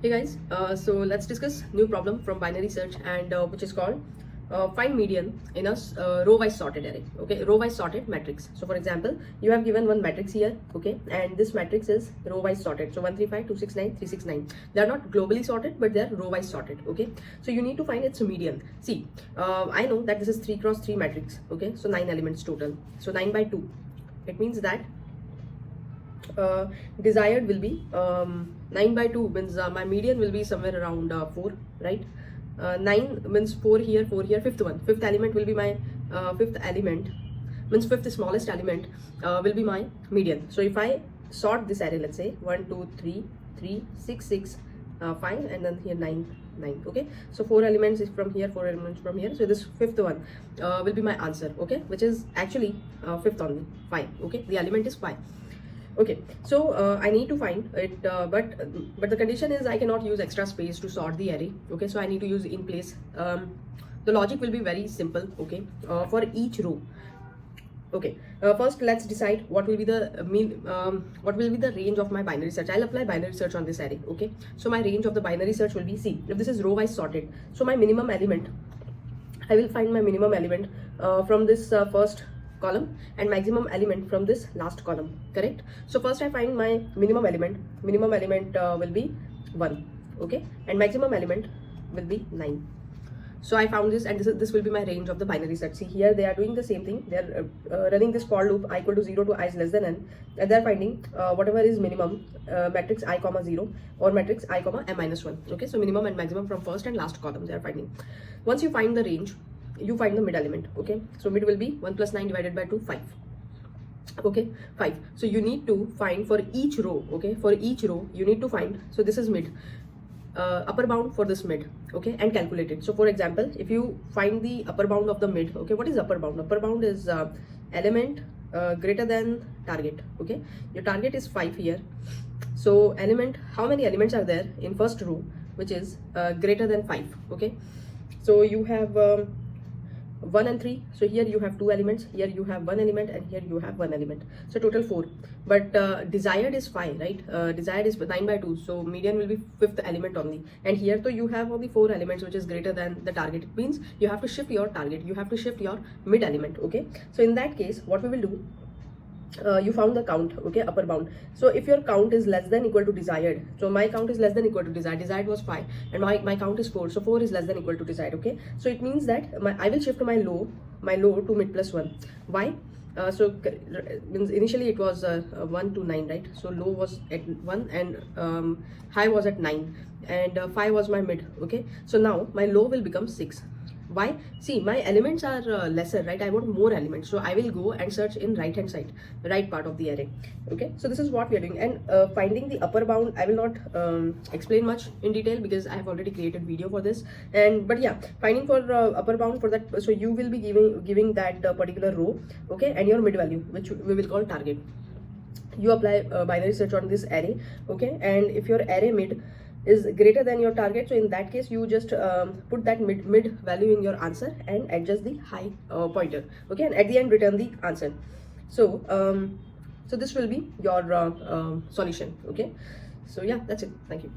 Hey guys, so let's discuss new problem from binary search and which is called find median in a row wise sorted array. Okay, row wise sorted matrix. So for example, you have given one matrix here, okay, and this matrix is row wise sorted. So 1 3 5 2 6 9 3 6 9. They are not globally sorted, but they are row wise sorted. Okay, so you need to find its median. See, I know that this is 3 cross 3 matrix. Okay, so 9 elements total. So 9 by 2. It means that desired will be 9 by 2 means my median will be somewhere around 4, right? 9 means 4 here, 4 here, fifth element will be my fifth element means fifth smallest element will be my median. So if I sort this array, let's say 1 2 3 3 6 6 5 and then here 9 9. Okay, so 4 elements is from here, 4 elements from here, so this fifth one will be my answer. Okay, which is actually fifth only, 5. Okay, the element is 5. Okay, so I need to find it, but the condition is I cannot use extra space to sort the array. Okay, so I need to use in place. The logic will be very simple. Okay, for each row. Okay, first let's decide what will be the what will be the range of my binary search. I'll apply binary search on this array. Okay, so my range of the binary search will be, see, if this is row wise sorted, so my minimum element, I will find my minimum element from this first column and maximum element from this last column, correct? So first I find my minimum element will be 1, okay, and maximum element will be 9. So I found this, and this will be my range of the binary search. See, here they are doing the same thing. They are running this for loop I equal to 0 to I is less than n, and they are finding whatever is minimum matrix I comma 0 or matrix I comma m minus 1. Okay, so minimum and maximum from first and last column they are finding. Once you find the range, you find the mid element. Okay, so mid will be 1 plus 9 divided by 2, 5. Okay, 5. So you need to find for each row. Okay, for each row you need to find, so this is mid, upper bound for this mid, okay, and calculate it. So for example, if you find the upper bound of the mid, okay, what is upper bound? Upper bound is element greater than target. Okay, your target is 5 here, so element, how many elements are there in first row which is greater than 5? Okay, so you have 1 and 3, so here you have 2 elements, here you have 1 element, and here you have 1 element, so total 4. But desired is 5, right? Desired is 9 by 2, so median will be fifth element only, and here so you have only 4 elements which is greater than the target. It means you have to shift your target, you have to shift your mid element. Okay, so in that case what we will do, you found the count, okay, upper bound. So if your count is less than equal to desired, so my count is less than equal to desired was 5, and my count is 4, so 4 is less than equal to desired. Okay, so it means that I will shift my low to mid plus 1. Why? So means initially it was 1 to 9, right? So low was at 1 and high was at 9, and 5 was my mid. Okay, so now my low will become 6. Why? See, my elements are lesser, right? I want more elements, so I will go and search in right hand side, the right part of the array. Okay, so this is what we are doing, and finding the upper bound I will not explain much in detail because I have already created video for this. And but yeah, finding for upper bound for that, so you will be giving that particular row, okay, and your mid value, which we will call target. You apply binary search on this array, okay, and if your array mid is greater than your target, so in that case you just put that mid value in your answer and adjust the high pointer. Okay, and at the end return the answer. So so this will be your solution. Okay, so yeah, that's it. Thank you.